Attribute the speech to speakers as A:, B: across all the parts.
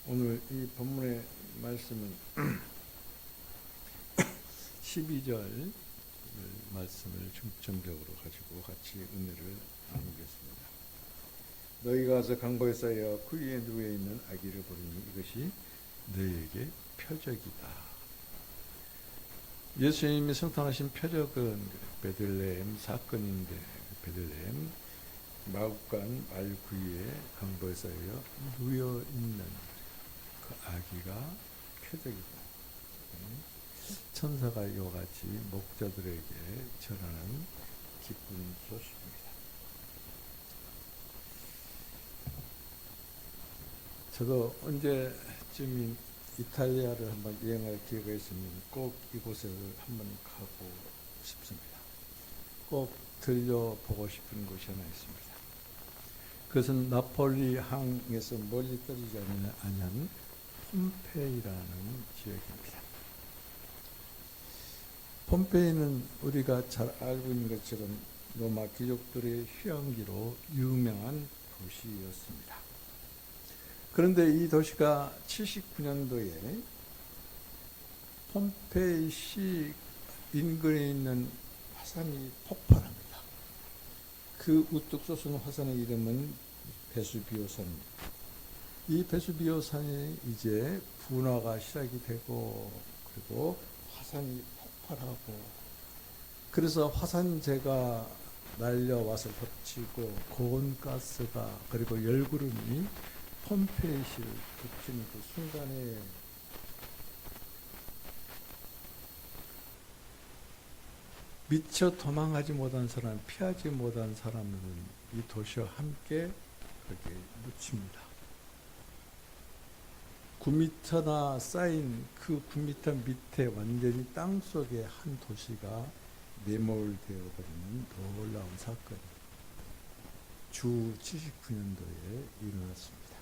A: 오늘 이 본문의 말씀은 12절 말씀을 중점적으로 가지고 같이 은혜를 나누겠습니다. 너희가 가서 강보에 쌓여 그 위에 누워 있는 아기를 보리니 이것이 너희에게 표적이다. 예수님이 성탄하신 표적은 베들레헴 사건인데, 베들레헴 마구간 말 위에 강보에 쌓여 누워 있는 그 아기가 표적이다. 천사가 이와 같이 목자들에게 전하는 기쁜 소식입니다. 저도 언제쯤 이탈리아를 한번 여행할 기회가 있으면 꼭 이곳을 한번 가고 싶습니다. 꼭 들려보고 싶은 곳이 하나 있습니다. 그것은 나폴리 항에서 멀리 떨어지지 않은 폼페이라는 지역입니다. 폼페이는 우리가 잘 알고 있는 것처럼 로마 귀족들의 휴양지로 유명한 도시였습니다. 그런데 이 도시가 79년도에 폼페이시 인근에 있는 화산이 폭발합니다. 그 우뚝 솟은 화산의 이름은 베수비오산입니다. 이 베수비오산이 이제 분화가 시작이 되고, 그리고 화산이 폭발하고, 그래서 화산재가 날려와서 덮치고 고온가스가 그리고 열구름이 폼페이시를 덮치는 그 순간에 미처 도망하지 못한 사람, 피하지 못한 사람은 이 도시와 함께 거기에 묻힙니다. 9m나 쌓인 그 9m 밑에 완전히 땅속에 한 도시가 매몰되어버리는 놀라운 사건이 주 79년도에 일어났습니다.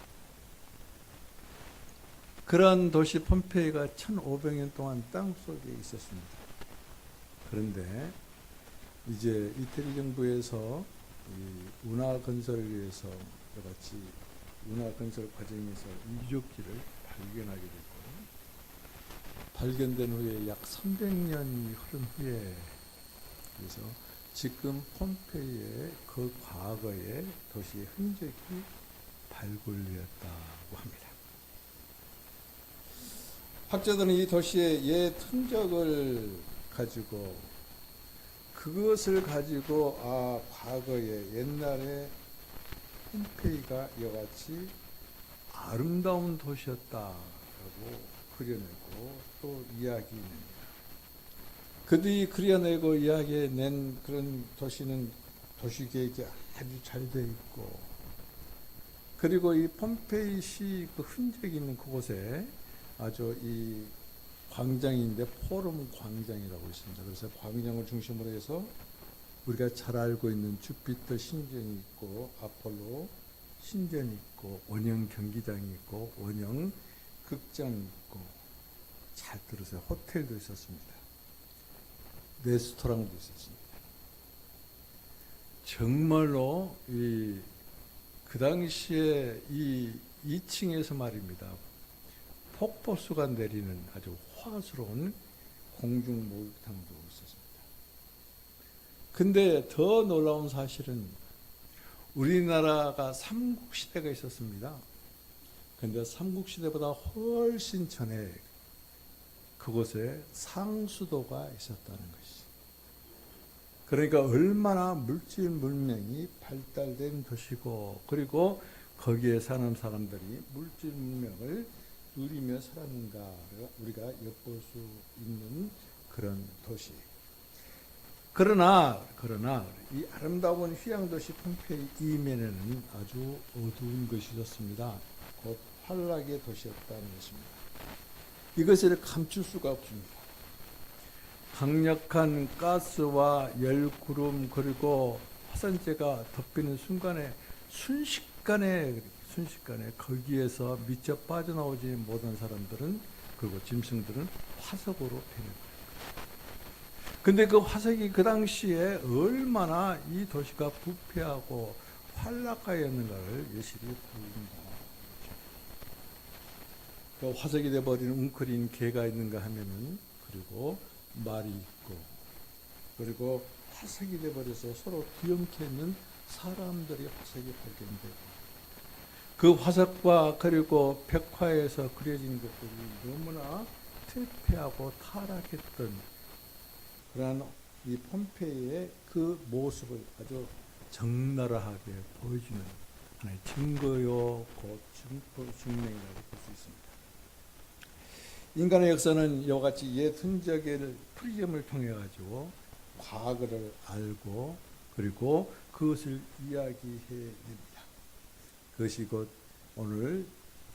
A: 그러한 도시 폼페이가 1500년 동안 땅속에 있었습니다. 그런데 이제 이태리 정부에서 이 운하 건설을 위해서 여러가지 운하 건설 과정에서 유적지를 발견하게 됐고, 발견된 후에 약 300년이 흐른 후에, 그래서 지금 폼페이의 그 과거의 도시의 흔적이 발굴되었다고 합니다. 학자들은 이 도시의 옛 흔적을 가지고, 그것을 가지고 과거에 옛날에 폼페이가 이같이 아름다운 도시였다라고 그려내고 또 이야기합니다. 그들이 그려내고 이야기해낸 그런 도시는 도시계획이 아주 잘 되어 있고, 그리고 이 폼페이시 그 흔적이 있는 그곳에 아주 이 광장인데 포럼 광장이라고 있습니다. 그래서 광장을 중심으로 해서 우리가 잘 알고 있는 주피터 신전이 있고, 아폴로 신전이 있고, 원형 경기장이 있고, 원형 극장이 있고, 잘 들으세요. 호텔도 있었습니다. 레스토랑도 있었습니다. 정말로 그 당시에 이 2층에서 말입니다. 폭포수가 내리는 아주 화스러운 공중 목욕탕도 있었습니다. 근데 더 놀라운 사실은 우리나라가 삼국시대가 있었습니다. 근데 삼국시대보다 훨씬 전에 그곳에 상수도가 있었다는 것이죠. 그러니까 얼마나 물질 문명이 발달된 도시고, 그리고 거기에 사는 사람들이 물질 문명을 누리며 살았는가를 우리가 엿볼 수 있는 그런 도시. 그러나 이 아름다운 휴양도시 폼페이 이면에는 아주 어두운 것이 있었습니다. 곧 환락의 도시였다는 것입니다. 이것을 감출 수가 없습니다. 강력한 가스와 열구름 그리고 화산재가 덮이는 순간에 순식간에 거기에서 미처 빠져나오지 못한 사람들은, 그리고 짐승들은 화석으로 변해버립니다. 근데 그 화석이 그 당시에 얼마나 이 도시가 부패하고 환락하였는가를 여실히 보인다. 그 화석이 돼버린 웅크린 개가 있는가 하면은, 그리고 말이 있고, 그리고 화석이 돼버려서 서로 뒤엉켜 있는 사람들이 화석이 발견되고, 그 화석과 그리고 벽화에서 그려진 것들이 너무나 퇴폐하고 타락했던 그러한 이 폼페이의 그 모습을 아주 적나라하게 보여주는 하나의 증거요, 곧 증명이라고 볼 수 있습니다. 인간의 역사는 이와 같이 옛 흔적을 프리즘을 통해 가지고 과거를 알고 그리고 그것을 이야기해 냅니다. 그것이 곧 오늘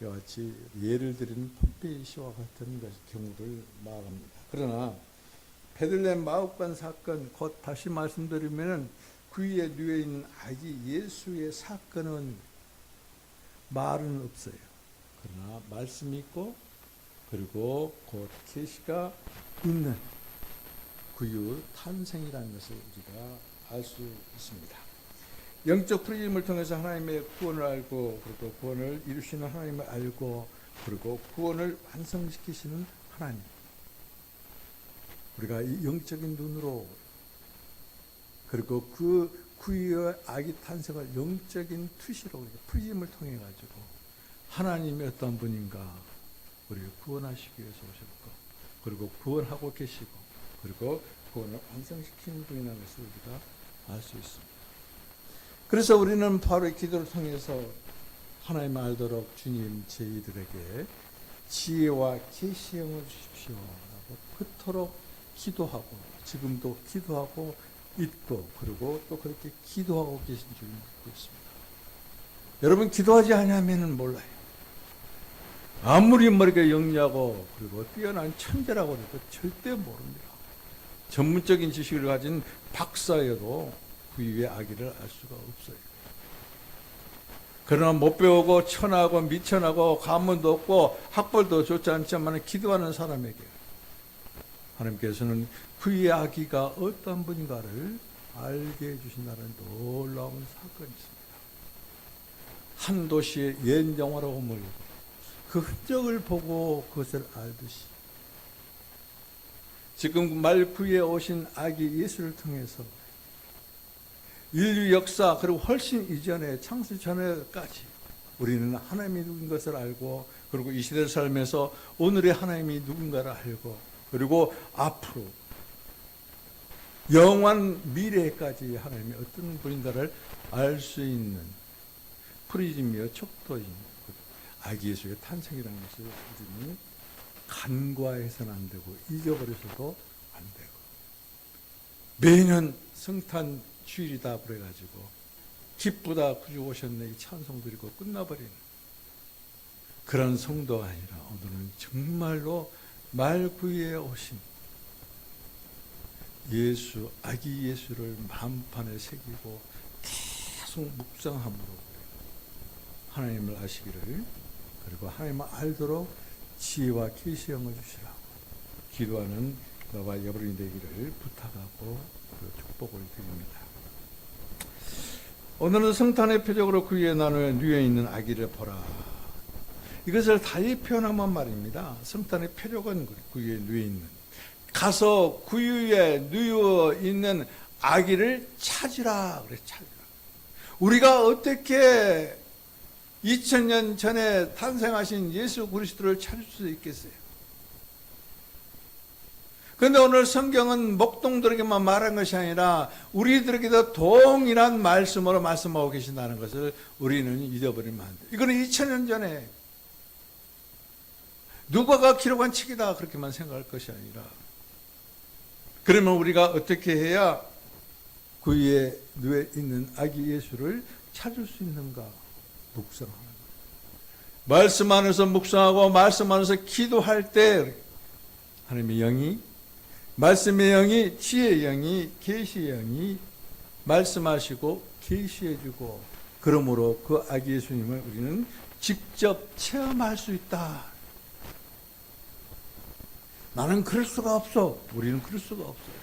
A: 이와 같이 예를 들은 폼페이 시와 같은 경우를 말합니다. 그러나 베들레헴 마옥관 사건, 곧 다시 말씀드리면 그 위에 누워 있는 아기 예수의 사건은 말은 없어요. 그러나 말씀이 있고 그리고 곧 계시가 있는 구유 탄생이라는 것을 우리가 알 수 있습니다. 영적 프리즘을 통해서 하나님의 구원을 알고 그리고 구원을 이루시는 하나님을 알고 그리고 구원을 완성시키시는 하나님, 우리가 이 영적인 눈으로 그리고 그 구유의 아기 탄생을 영적인 투시로 프리즘을 통해 가지고 하나님이 어떤 분인가 우리를 구원하시기 위해서 오셨고 그리고 구원하고 계시고 그리고 구원을 완성시키는 분이라는 것을 우리가 알 수 있습니다. 그래서 우리는 바로 이 기도를 통해서 하나님을 알도록 주님 저희들에게 지혜와 계시형을 주십시오 라고 그토록 기도하고 지금도 기도하고 있고 그리고 또 그렇게 기도하고 계신 줄 믿고 있습니다. 여러분 기도하지 않으면 몰라요. 아무리 머리가 영리하고 그리고 뛰어난 천재라고 해도 절대 모릅니다. 전문적인 지식을 가진 박사여도 그 위의 아기를 알 수가 없어요. 그러나 못 배우고 천하고 미천하고 가문도 없고 학벌도 좋지 않지만 기도하는 사람에게 하나님께서는 그 위의 아기가 어떤 분인가를 알게 해주신다는 놀라운 사건이 있습니다. 한 도시의 옛 영화로 보면 그 흔적을 보고 그것을 알듯이 지금 말 구에 오신 아기 예수를 통해서 인류 역사 그리고 훨씬 이전에 창세 전에까지 우리는 하나님이 누군 것을 알고 그리고 이 시대를 살면서 오늘의 하나님이 누군가를 알고 그리고 앞으로 영원 미래까지 하나님이 어떤 분인가를 알 수 있는 프리즘이요 척도인 아기 예수의 탄생이라는 것을 우리는 간과해서는 안 되고 잊어버려서도 안 되고 매년 성탄 주일이다 그래가지고 기쁘다 구주 오셨네 이 찬송 드리고 끝나버리는 그런 성도가 아니라 오늘은 정말로 말구에 오신 예수 아기 예수를 마음판에 새기고 계속 묵상함으로 하나님을 아시기를 그리고 하나님을 알도록 지혜와 계시형을 주시라고 기도하는 너와 여러분이 되기를 부탁하고 축복을 드립니다. 오늘은 성탄의 표적으로 그 위에 나누어 누워 있는 아기를 보라. 이것을 달리 표현하면 말입니다. 성탄의 표적은 그 위에 누워 있는 가서 그 위에 누워 있는 아기를 찾으라 그래. 찾으라. 우리가 어떻게 2000년 전에 탄생하신 예수 그리스도를 찾을 수 있겠어요? 그런데 오늘 성경은 목동들에게만 말한 것이 아니라 우리들에게도 동일한 말씀으로 말씀하고 계신다는 것을 우리는 잊어버리면 안 돼요. 이거는 2000년 전에 누가가 기록한 책이다 그렇게만 생각할 것이 아니라 그러면 우리가 어떻게 해야 그 위에 누워 있는 아기 예수를 찾을 수 있는가? 묵상하는 거예요. 말씀 안에서 묵상하고 말씀 안에서 기도할 때 하나님의 영이 말씀의 영이 지혜의 영이 계시의 영이 말씀하시고 계시해주고 그러므로 그 아기 예수님을 우리는 직접 체험할 수 있다. 나는 그럴 수가 없어. 우리는 그럴 수가 없어요.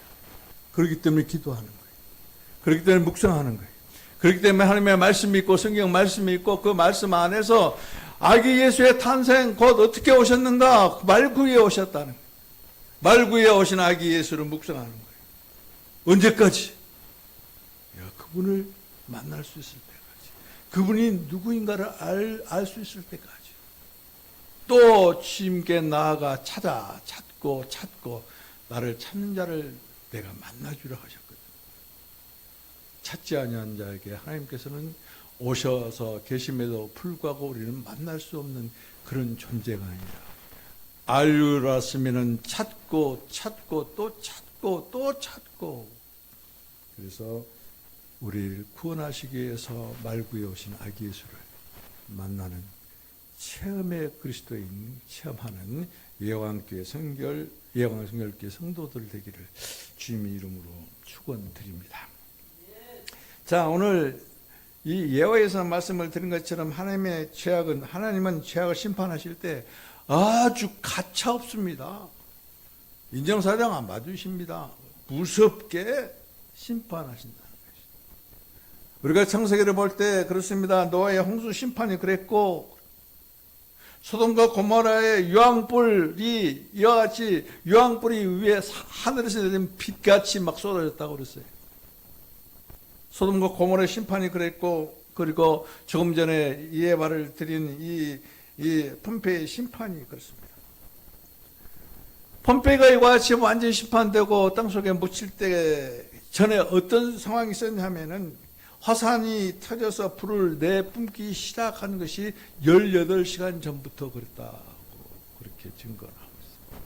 A: 그렇기 때문에 기도하는 거예요. 그렇기 때문에 묵상하는 거예요. 그렇기 때문에 하나님의 말씀이 있고 성경 말씀이 있고 그 말씀 안에서 아기 예수의 탄생 곧 어떻게 오셨는가? 말구에 오셨다는 거예요. 말구에 오신 아기 예수를 묵상하는 거예요. 언제까지? 그분을 만날 수 있을 때까지. 그분이 누구인가를 알 수 있을 때까지. 또 주님께 나아가 찾고 나를 찾는 자를 내가 만나주려 하셨거든요. 찾지 아니한 자에게 하나님께서는 오셔서 계심에도 불구하고 우리는 만날 수 없는 그런 존재가 아니라 알았으면 찾고 또 찾고 그래서 우리를 구원하시기 위해서 말구에 오신 아기 예수를 만나는 체험의 그리스도인 체험하는 예왕교회 성결교회 성도들 되기를 주님의 이름으로 축원드립니다. 자, 오늘 이 예화에서 말씀을 드린 것처럼 하나님은 죄악을 심판하실 때 아주 가차없습니다. 인정사정 안 봐주십니다. 무섭게 심판하신다는 것이죠. 우리가 창세기를 볼 때 그렇습니다. 노아의 홍수 심판이 그랬고 소돔과 고모라의 유황불이 이와 같이 유황불이 위에 하늘에서 내린 빛같이 막 쏟아졌다고 그랬어요. 소돔과 고모라의 심판이 그랬고 그리고 조금 전에 이 예화를 드린 이 폼페이의 심판이 그렇습니다. 폼페이가 이와 같이 완전히 심판되고 땅속에 묻힐 때 전에 어떤 상황이 있었냐면은 화산이 터져서 불을 내뿜기 시작하는 것이 18시간 전부터 그랬다고 그렇게 증거를 하고 있습니다.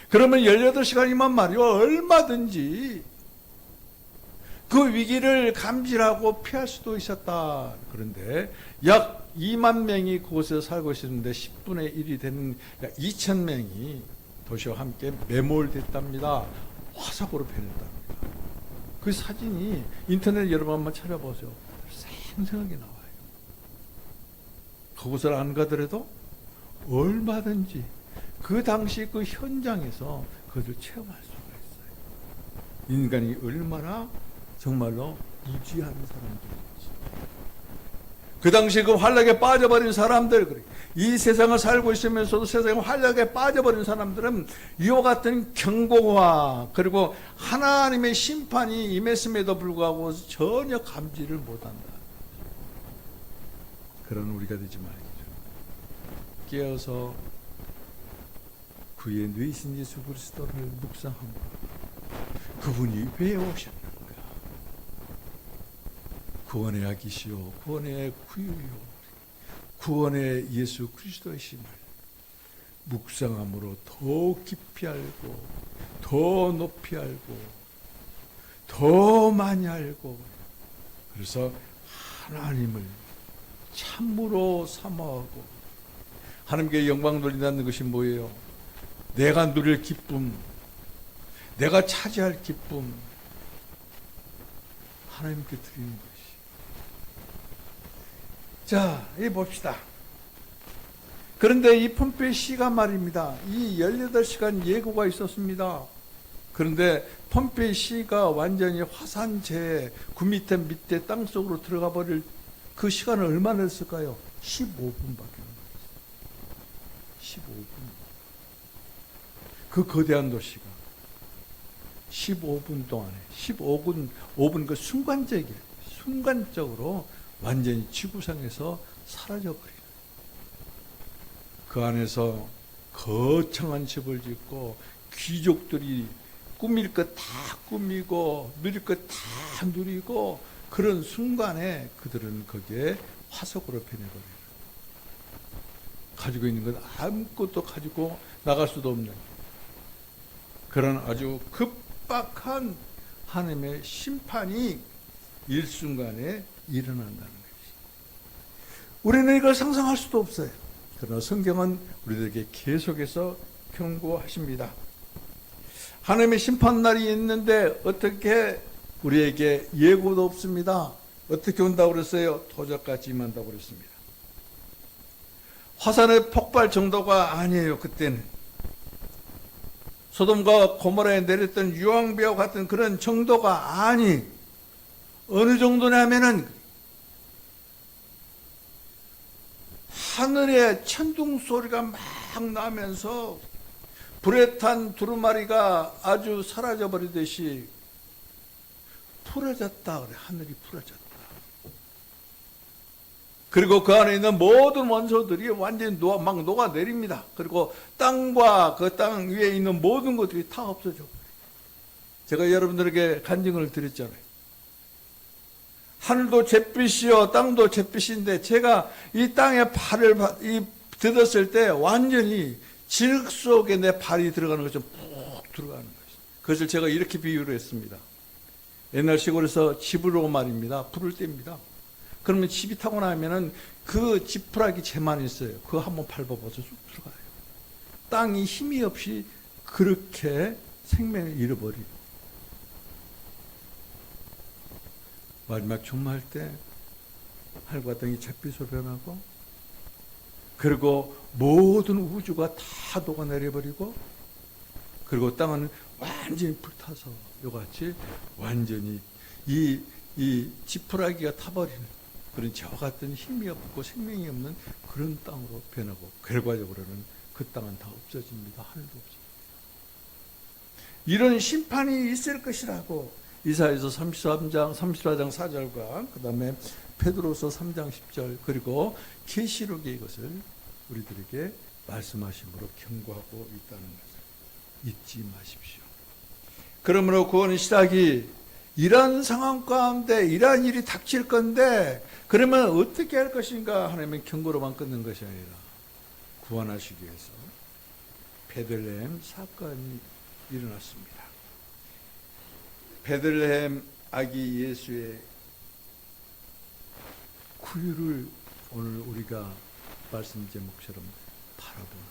A: 그러면 18시간이면 말이요 얼마든지 그 위기를 감지하고 피할 수도 있었다. 그런데 약 2만 명이 그곳에 살고 있었는데 10분의 1이 되는 2,000명이 도시와 함께 매몰됐답니다. 화석으로 변했답니다. 그 사진이 인터넷 여러분 한번 찾아보세요. 생생하게 나와요. 그곳을 안 가더라도 얼마든지 그 당시 그 현장에서 그것을 체험할 수가 있어요. 인간이 얼마나 정말로 무지한 사람들인지. 그 당시 그 환락에 빠져버린 사람들, 이 세상을 살고 있으면서도 세상에 환락에 빠져버린 사람들은 이와 같은 경고와 그리고 하나님의 심판이 임했음에도 불구하고 전혀 감지를 못한다. 그런 우리가 되지 말이죠. 깨어서 그의 뇌이신 예수 그리스도를 묵상합니다. 그분이 왜 오셨는가? 구원의 아기시오, 구원의 구유요, 구원의 예수 그리스도이심을 묵상함으로 더 깊이 알고 더 높이 알고 더 많이 알고 그래서 하나님을 참으로 사모하고 하나님께 영광 돌린다는 것이 뭐예요? 내가 누릴 기쁨, 내가 차지할 기쁨 하나님께 드리는 것이. 자, 이 봅시다. 그런데 이 폼페이 시가 말입니다. 이 18시간 예고가 있었습니다. 그런데 폼페이 시가 완전히 화산재에 그 밑에 땅속으로 들어가 버릴 그 시간은 얼마나 됐을까요? 15분밖에 안 됐어요. 15분. 그 거대한 도시가 15분 동안에 5분 그 순간적으로 완전히 지구상에서 사라져버리는. 그 안에서 거창한 집을 짓고 귀족들이 꾸밀 것 다 꾸미고 누릴 것 다 누리고 그런 순간에 그들은 거기에 화석으로 변해버려요. 가지고 있는 건 아무것도 가지고 나갈 수도 없는 그런 아주 급박한 하나님의 심판이 일순간에 일어난다는 것이. 우리는 이걸 상상할 수도 없어요. 그러나 성경은 우리들에게 계속해서 경고하십니다. 하나님의 심판날이 있는데 어떻게 우리에게 예고도 없습니다. 어떻게 온다고 그랬어요? 도적같이 임한다고 그랬습니다. 화산의 폭발 정도가 아니에요. 그때는 소돔과 고모라에 내렸던 유황비와 같은 그런 정도가 아니. 어느 정도냐면은 하늘에 천둥 소리가 막 나면서 불에 탄 두루마리가 아주 사라져 버리듯이 풀어졌다 그래. 하늘이 풀어졌다. 그리고 그 안에 있는 모든 원소들이 완전히 막 녹아내립니다. 그리고 땅과 그 땅 위에 있는 모든 것들이 다 없어져. 제가 여러분들에게 간증을 드렸잖아요. 하늘도 잿빛이요 땅도 잿빛인데 제가 이 땅에 발을 딛었을 때 완전히 질 속에 내 발이 들어가는 것처럼 푹 들어가는 것이죠. 그것을 제가 이렇게 비유를 했습니다. 옛날 시골에서 집으로 말입니다. 불을 뗍니다. 그러면 집이 타고 나면은 그 지푸라기 재만 있어요. 그거 한번 밟아봐서 쑥 들어가요. 땅이 힘이 없이 그렇게 생명을 잃어버리고 마지막 종말 때 하늘과 땅이 잿빛으로 변하고 그리고 모든 우주가 다 녹아내려버리고 그리고 땅은 완전히 불타서 이같이 완전히 이 지푸라기가 타버리는 그런 저와 같은 힘이 없고 생명이 없는 그런 땅으로 변하고 결과적으로는 그 땅은 다 없어집니다. 하늘도 없어집니다. 이런 심판이 있을 것이라고 이사야서 33장 34장 4절과 그 다음에 베드로서 3장 10절 그리고 계시록의 이것을 우리들에게 말씀하심으로 경고하고 있다는 것을 잊지 마십시오. 그러므로 구원의 시작이 이런 상황 가운데 이러한 일이 닥칠 건데 그러면 어떻게 할 것인가 하나님의 경고로만 끊는 것이 아니라 구원하시기 위해서 베들레헴 사건이 일어났습니다. 베들레헴 아기 예수의 구유를 오늘 우리가 말씀 제목처럼 바라보는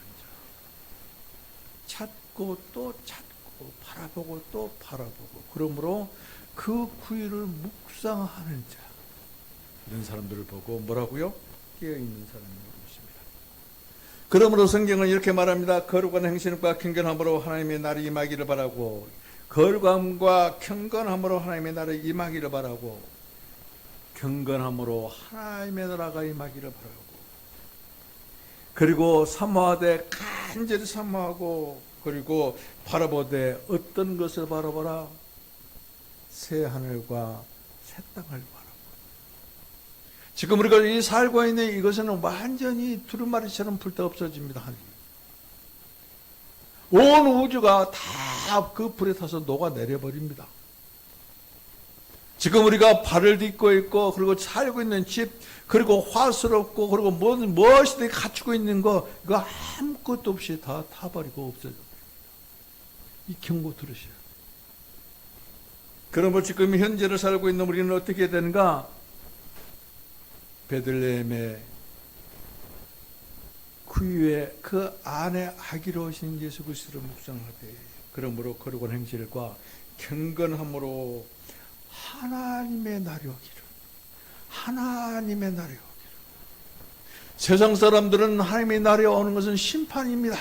A: 자, 찾고 또 찾고 바라보고 또 바라보고 그러므로 그 구유를 묵상하는 자 이런 사람들을 보고 뭐라고요? 깨어있는 사람이라고 했습니다. 그러므로 성경은 이렇게 말합니다. 거룩한 행실과 경건함으로 하나님의 날이 임하기를 바라고 거룩함과 경건함으로 하나님의 날이 임하기를 바라고 경건함으로 하나님의 나라가 임하기를 바라고 그리고 사모하되 간절히 사모하고 그리고 바라보되 어떤 것을 바라보라? 새 하늘과 새 땅을 바라보라. 지금 우리가 이 살고 있는 이것은 완전히 두루마리처럼 불타 없어집니다. 하늘이. 온 우주가 다 그 불에 타서 녹아내려버립니다. 지금 우리가 발을 딛고 있고 그리고 살고 있는 집 그리고 화스럽고 그리고 무엇이든 갖추고 있는 거 이거 아무것도 없이 다 타버리고 없어져. 이 경고 들으셔야 돼요. 그러므로 지금 현재를 살고 있는 우리는 어떻게 되는가? 베들레헴의 구유에 그 안에 아기로 오신 예수 그리스도를 묵상하되 그러므로 거룩한 행실과 경건함으로 하나님의 날이 오기를 하나님의 날이 오기를 세상 사람들은 하나님의 날이 오는 것은 심판입니다.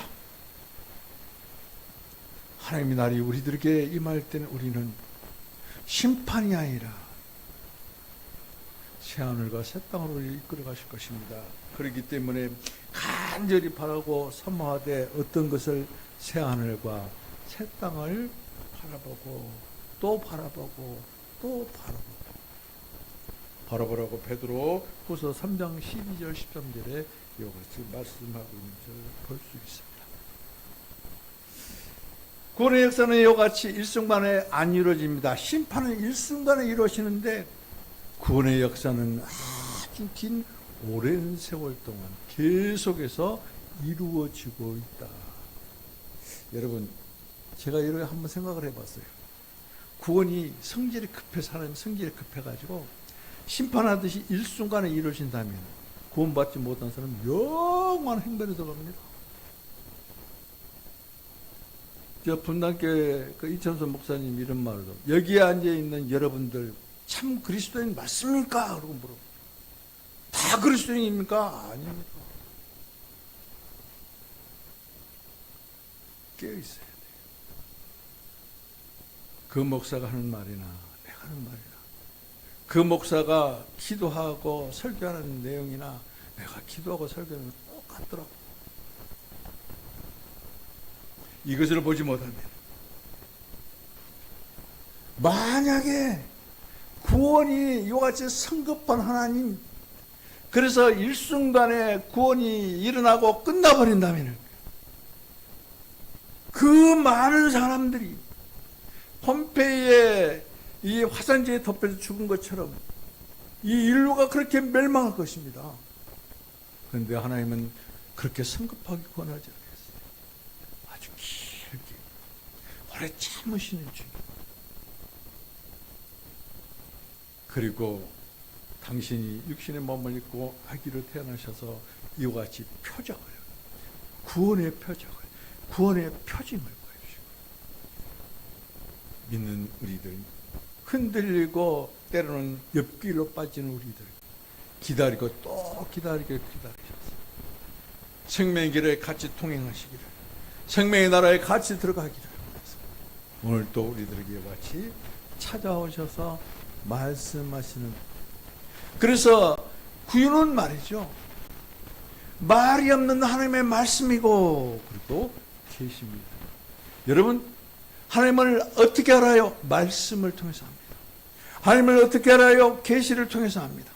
A: 하나님의 날이 우리들에게 임할 때는 우리는 심판이 아니라 새하늘과 새 땅으로 이끌어 가실 것입니다. 그렇기 때문에 간절히 바라고 사모하되 어떤 것을 새하늘과 새 땅을 바라보고 또 바라보고 또 바라보라고 베드로 후서 3장 12절 13절에 이것을 말씀하고 있는 것을 볼 수 있습니다. 구원의 역사는 이같이 일순간에 안 이루어집니다. 심판은 일순간에 이루어지는데 구원의 역사는 아주 긴 오랜 세월 동안 계속해서 이루어지고 있다. 여러분, 제가 이렇게 한번 생각을 해봤어요. 구원이 성질이 급해서 하나님 성질이 급해가지고 심판하듯이 일순간에 이루어진다면 구원받지 못한 사람은 영원한 행변에 들어갑니다. 저 분당교회 그 이천선 목사님 이런 말도 여기에 앉아있는 여러분들 참 그리스도인 맞습니까? 그러고 물어요. 다 그리스도인입니까? 아닙니다. 깨어있어야 돼요. 그 목사가 하는 말이나 내가 하는 말이나 그 목사가 기도하고 설교하는 내용이나 내가 기도하고 설교하면 똑같더라고. 이것을 보지 못하면 만약에 구원이 이와 같이 성급한 하나님, 그래서 일순간에 구원이 일어나고 끝나버린다면 그 많은 사람들이 폼페이에 이 화산재에 덮여서 죽은 것처럼 이 인류가 그렇게 멸망할 것입니다. 그런데 하나님은 그렇게 성급하게 구원하지 않았어요. 아주 길게 오래 참으시는 중. 그리고 당신이 육신의 몸을 입고 아기로 태어나셔서 이와 같이 표적을, 구원의 표적을, 구원의 표징을 보여주시고, 믿는 우리들, 흔들리고 때로는 옆길로 빠지는 우리들 기다리고 또 기다리셨어요. 생명의 길에 같이 통행하시기를, 생명의 나라에 같이 들어가기를 원해서 오늘 또 우리들에게 같이 찾아오셔서 말씀하시는. 그래서 구유는 말이죠, 말이 없는 하나님의 말씀이고 그리고 계십니다. 여러분, 하나님을 어떻게 알아요? 말씀을 통해서 합니다. 하나님을 어떻게 알아요? 계시를 통해서 합니다.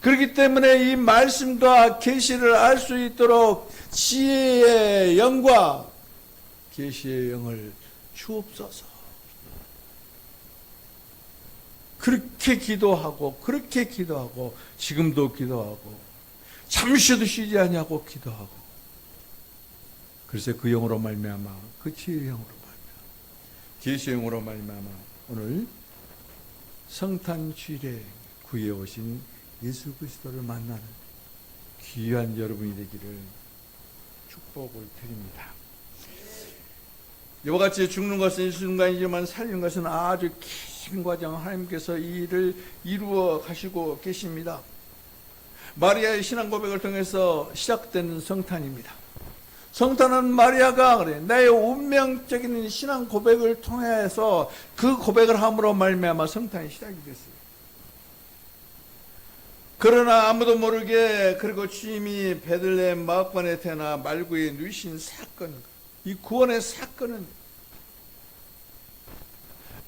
A: 그렇기 때문에 이 말씀과 계시를 알 수 있도록 지혜의 영과 계시의 영을 주옵소서. 그렇게 기도하고 지금도 기도하고 잠시도 쉬지 아니하고 기도하고, 그래서 그 영으로 말미암아, 그 지혜의 영으로 말미암아, 계시의 영으로 말미암아 오늘 성탄 주일에 구해 오신 예수 그리스도를 만나는 귀한 여러분이 되기를 축복을 드립니다. 이와 같이 죽는 것은 일순간이지만 살리는 것은 아주 긴 과정, 하나님께서 이 일을 이루어 가시고 계십니다. 마리아의 신앙 고백을 통해서 시작된 성탄입니다. 성탄은 마리아가 그래, 나의 운명적인 신앙 고백을 통해서 그 고백을 함으로 말미암아 성탄이 시작이 됐어요. 그러나 아무도 모르게, 그리고 주님이 베들레헴 마을관에 태어나 말구에 누이신 사건, 이 구원의 사건은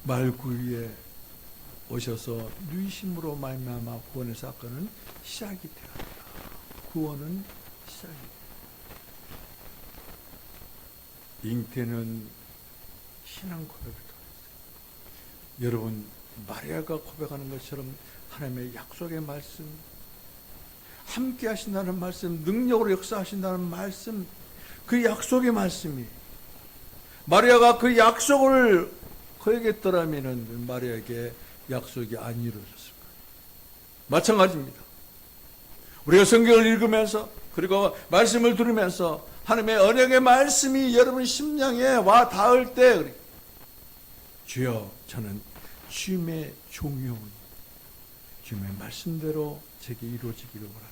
A: 말구에 오셔서 누이심으로 말미암아 구원의 사건은 시작이 되었다. 구원은 시작이 되었다. 잉태는 신앙 고백을 통했어요. 여러분, 마리아가 고백하는 것처럼 하나님의 약속의 말씀, 함께 하신다는 말씀, 능력으로 역사하신다는 말씀, 그 약속의 말씀이, 마리아가 그 약속을 거역했더라면 마리아에게 약속이 안 이루어졌을 거예요. 마찬가지입니다. 우리가 성경을 읽으면서 그리고 말씀을 들으면서 하나님의 언약의 말씀이 여러분 심령에 와 닿을 때, 주여, 저는 주님의 종이오니 주님의 말씀대로 제게 이루어지기를 원합니다.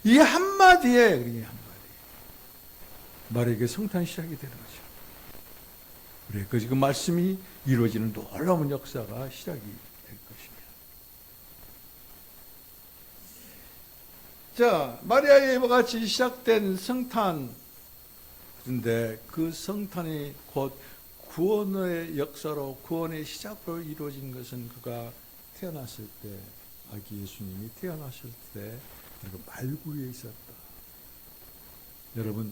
A: 이 한마디에, 마리아에게 성탄 시작이 되는 거죠. 그래, 그 말씀이 이루어지는 놀라운 역사가 시작이 될 것입니다. 자, 마리아의 이와 같이 시작된 성탄, 그런데 그 성탄이 곧 구원의 역사로, 구원의 시작으로 이루어진 것은 그가 태어났을 때, 아기 예수님이 태어났을 때, 그리고 말구유에 있었다. 여러분,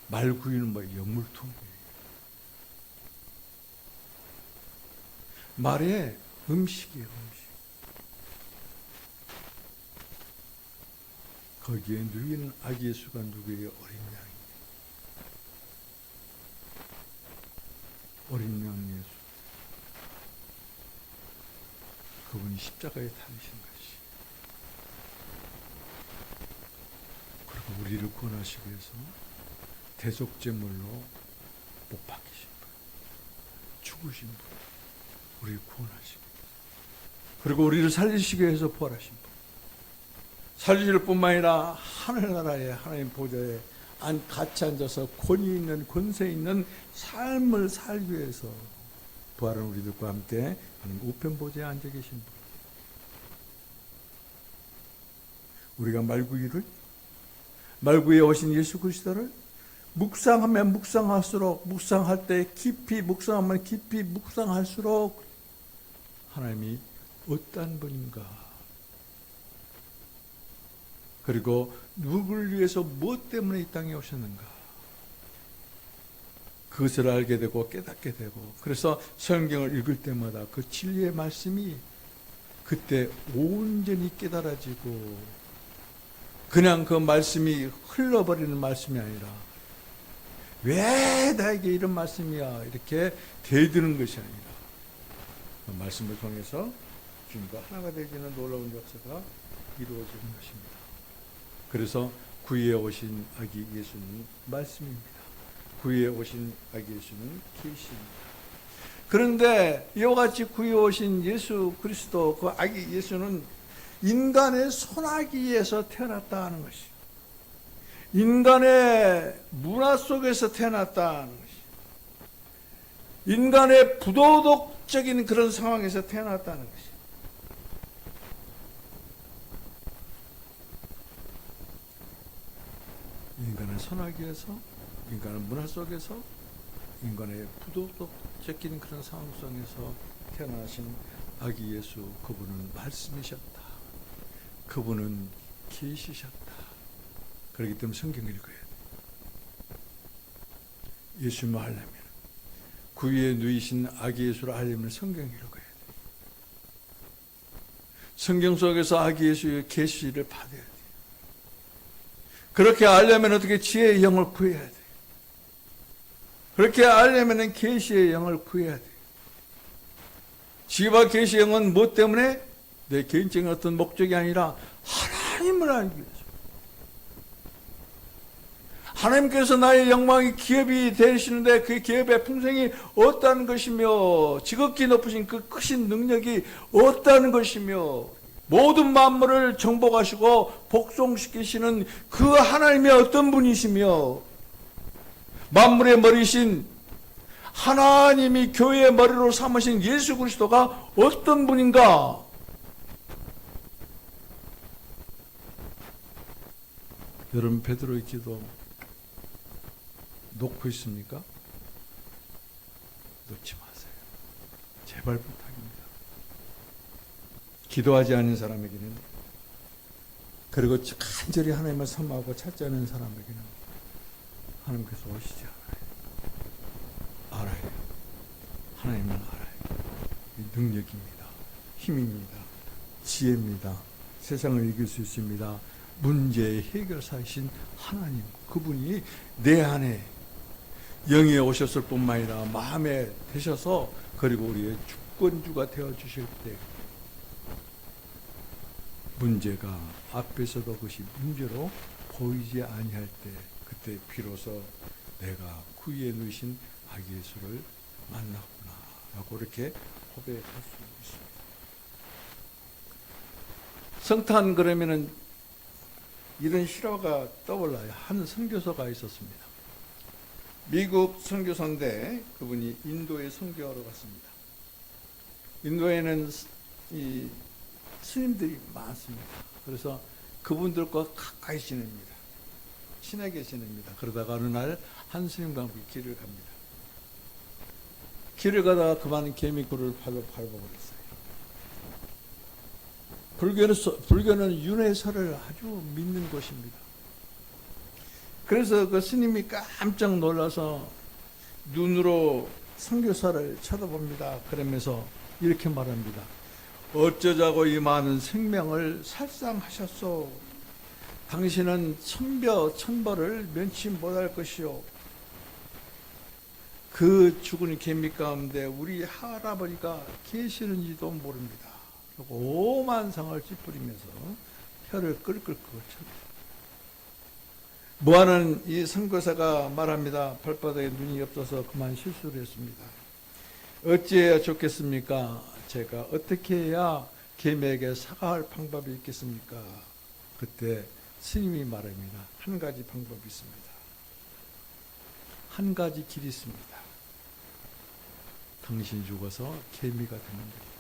A: 말구유는 뭐 영물통이에요. 말의 음식이에요, 음식. 거기에 누이는 아기 예수가 누구예요? 어린 양이에요. 어린 양 예수. 그분이 십자가에 달리신 것이, 그리고 우리를 구원하시기 위해서 대속제물로 못 박히신 분, 죽으신 분, 우리를 구원하시기 위해서, 그리고 우리를 살리시기 위해서 부활하신 분, 살리실 뿐만 아니라 하늘나라의 하나님 보좌에 같이 앉아서 권위 있는, 권세 있는 삶을 살기 위해서 부활한 우리들과 함께 하나님 우편 보좌에 앉아 계신 분, 우리가 말구에 오신 예수 그리스도를 묵상하면 묵상할수록, 묵상할 때 깊이 묵상하면 깊이 묵상할수록 하나님이 어떤 분인가, 그리고 누구를 위해서 무엇 때문에 이 땅에 오셨는가, 그것을 알게 되고 깨닫게 되고, 그래서 성경을 읽을 때마다 그 진리의 말씀이 그때 온전히 깨달아지고, 그냥 그 말씀이 흘러버리는 말씀이 아니라 왜 나에게 이런 말씀이야 이렇게 대드는 것이 아니라 그 말씀을 통해서 주님과 하나가 되기는 놀라운 역사가 이루어지는 것입니다. 그래서 구유에 오신 아기 예수는 말씀입니다. 구유에 오신 아기 예수는 계시입니다. 그런데 이와 같이 구유에 오신 예수 그리스도, 그 아기 예수는 인간의 손아귀에서 태어났다 하는 것이, 인간의 문화 속에서 태어났다 하는 것이, 인간의 부도덕적인 그런 상황에서 태어났다는 것이, 인간의 손아귀에서, 인간의 문화 속에서, 인간의 부도덕적인 그런 상황 속에서 태어나신 아기 예수, 그분은 말씀이셨다. 그분은 계시셨다. 그렇기 때문에 성경을 읽어야 돼. 예수님을 하려면, 구유에 누이신 아기 예수를 하려면 성경을 읽어야 돼. 성경 속에서 아기 예수의 계시를 받아야 돼. 그렇게 알려면 어떻게 지혜의 영을 구해야 돼. 그렇게 알려면 계시의 영을 구해야 돼. 지혜와 계시의 영은 무엇 때문에? 내 개인적인 어떤 목적이 아니라 하나님을 알기 위해서. 하나님께서 나의 영광이 기업이 되시는데 그 기업의 풍성이 어떠한 것이며, 지극히 높으신 그 크신 능력이 어떠한 것이며, 모든 만물을 정복하시고 복종시키시는 그 하나님이 어떤 분이시며, 만물의 머리신 하나님이 교회의 머리로 삼으신 예수 그리스도가 어떤 분인가? 여러분, 베드로의 기도 놓고 있습니까? 놓지 마세요. 제발 부탁입니다. 기도하지 않은 사람에게는, 그리고 간절히 하나님을 섬하고 찾지 않은 사람에게는 하나님께서 오시지 않아요. 알아요. 하나님을 알아요. 능력입니다. 힘입니다. 지혜입니다. 세상을 이길 수 있습니다. 문제의 해결사이신 하나님, 그분이 내 안에 영에 오셨을 뿐만 아니라 마음에 되셔서, 그리고 우리의 주권주가 되어주실 때, 문제가 앞에서도 그것이 문제로 보이지 아니할 때, 그때 비로소 내가 구유에 누이신 아기 예수를 만났구나 라고 이렇게 고백할 수 있습니다. 성탄 그러면은 이런 실화가 떠올라요. 한 선교사가 있었습니다. 미국 선교사인데 그분이 인도에 선교하러 갔습니다. 인도에는 이 스님들이 많습니다. 그래서 그분들과 가까이 지냅니다. 친하게 지냅니다. 그러다가 어느 날 한 스님과 함께 길을 갑니다. 길을 가다가 그만 개미굴을 밟아버렸어요. 불교는 윤회설을 아주 믿는 곳입니다. 그래서 그 스님이 깜짝 놀라서 눈으로 선교사를 쳐다봅니다. 그러면서 이렇게 말합니다. 어쩌자고 이 많은 생명을 살상하셨소. 당신은 천벌을 면치 못할 것이요. 그 죽은 개미 가운데 우리 할아버지가 계시는지도 모릅니다. 오만 상을 찌푸리면서 혀를 끌끌끌 찹니다. 무하는 이 선교사가 말합니다. 발바닥에 눈이 없어서 그만 실수를 했습니다. 어찌해야 좋겠습니까? 제가 어떻게 해야 개미에게 사과할 방법이 있겠습니까? 그때 스님이 말합니다. 한 가지 방법이 있습니다. 한 가지 길이 있습니다. 당신이 죽어서 개미가 되는 겁니다.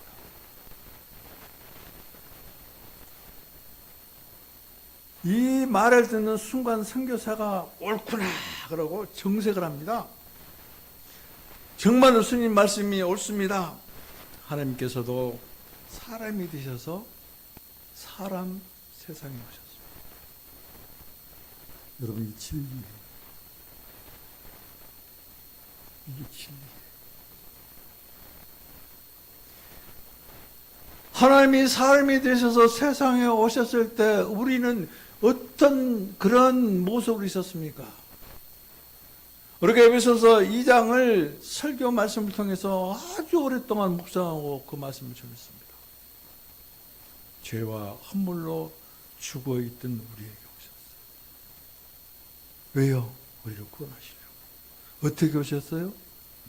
A: 이 말을 듣는 순간 선교사가 옳구나 그러고 정색을 합니다. 정말로 주님 말씀이 옳습니다. 하나님께서도 사람이 되셔서 사람 세상에 오셨습니다. 여러분, 이 진리예요. 이게 진리예요. 하나님이 사람이 되셔서 세상에 오셨을 때 우리는 어떤 그런 모습으로 있었습니까? 우리가 에베소서 2장을 설교 말씀을 통해서 아주 오랫동안 묵상하고 그 말씀을 전했습니다. 죄와 함물로 죽어있던 우리에게 오셨어요. 왜요? 우리를 구원하시려고. 어떻게 오셨어요?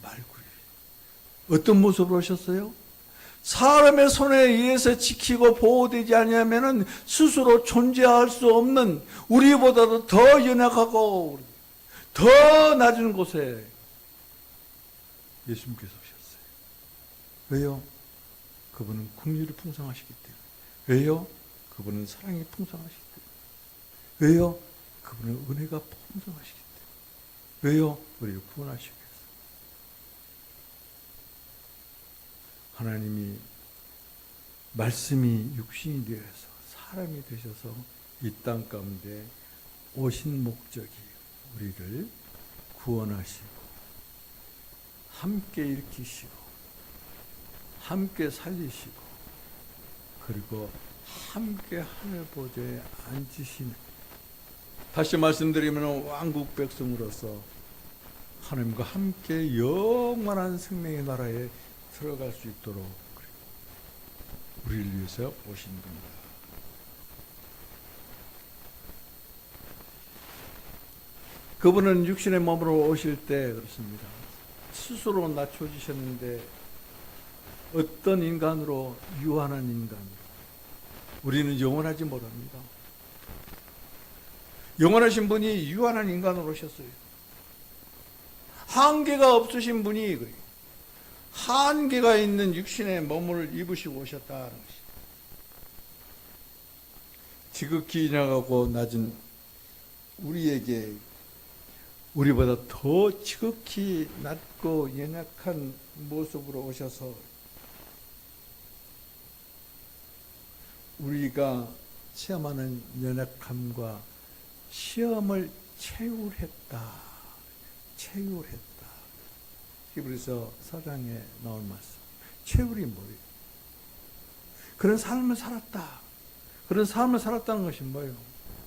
A: 말구리. 어떤 모습으로 오셨어요? 사람의 손에 의해서 지키고 보호되지 않으면 스스로 존재할 수 없는 우리보다도 더 연약하고 더 낮은 곳에 예수님께서 오셨어요. 왜요? 그분은 긍휼이 풍성하시기 때문에. 왜요? 그분은 사랑이 풍성하시기 때문에. 왜요? 그분은 은혜가 풍성하시기 때문에. 왜요? 우리를 구원하시기 위해서. 하나님이 말씀이 육신이 되어서 사람이 되셔서 이 땅 가운데 오신 목적이 우리를 구원하시고 함께 일으키시고 함께 살리시고 그리고 함께 하늘 보좌에 앉으시는, 다시 말씀드리면 왕국 백성으로서 하나님과 함께 영원한 생명의 나라에 들어갈 수 있도록 우리를 위해서 오신 겁니다. 그분은 육신의 몸으로 오실 때 그렇습니다. 스스로 낮춰지셨는데 어떤 인간으로? 유한한 인간으로. 우리는 영원하지 못합니다. 영원하신 분이 유한한 인간으로 오셨어요. 한계가 없으신 분이 한계가 있는 육신의 몸을 입으시고 오셨다는 것이. 지극히 연약하고 낮은 우리에게 우리보다 더 지극히 낮고 연약한 모습으로 오셔서 우리가 체험하는 연약함과 시험을 채울했다. 채울했다. 히브리서 4장에 나온 말씀. 채울이 뭐예요? 그런 삶을 살았다. 그런 삶을 살았다는 것이 뭐예요?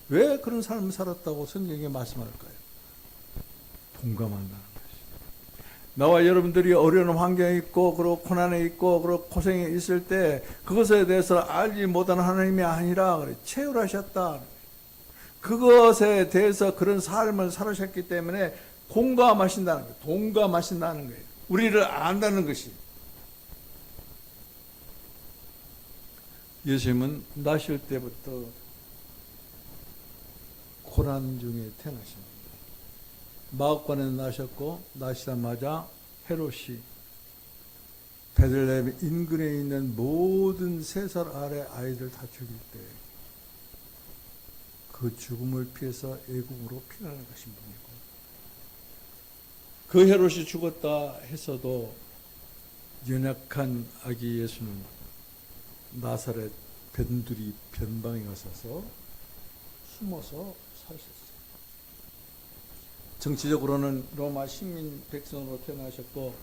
A: 왜 그런 삶을 살았다고 성경에 말씀할까요? 동감한다는 것이. 나와 여러분들이 어려운 환경에 있고 그리고 고난에 있고 그리고 고생에 있을 때 그것에 대해서 알지 못하는 하나님이 아니라 채울하셨다. 그것에 대해서 그런 삶을 살으셨기 때문에 공감하신다는 거예요. 동감하신다는 거예요. 우리를 안다는 것이. 예수님은 나실 때부터 고난 중에 태어나십니다. 마옥관에 나셨고 나시자마자 헤롯이 베들레헴 인근에 있는 모든 3살 아래 아이들 다 죽일 때 그 죽음을 피해서 애국으로 피난을 가신 분이고, 그 헤롯이 죽었다 해서도 연약한 아기 예수는 나사렛 변두리 변방에 가셔서 숨어서 사셨어요. 정치적으로는 로마 식민 백성으로 태어나셨고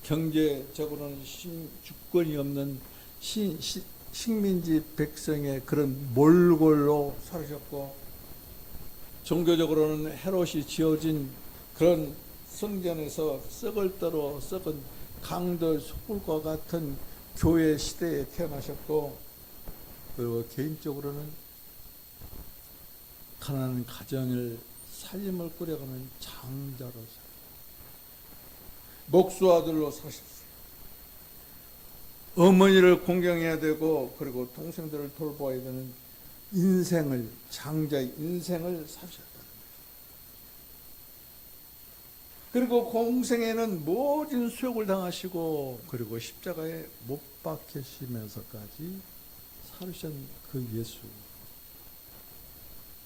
A: 경제적으로는 주권이 없는 식민지 백성의 그런 몰골로 살으셨고, 종교적으로는 헤롯이 지어진 그런 성전에서 썩을 대로 썩은 강들 소굴과 같은 교회 시대에 태어나셨고, 그리고 개인적으로는 가난한 가정을 살림을 꾸려가는 장자로 살았어요. 목수아들로 사셨어요. 어머니를 공경해야 되고 그리고 동생들을 돌보아야 되는 인생을, 장자의 인생을 사셨다는 거예요. 그리고 공생에는 모든 수욕을 당하시고 그리고 십자가에 못 박히시면서까지 살으신 그 예수,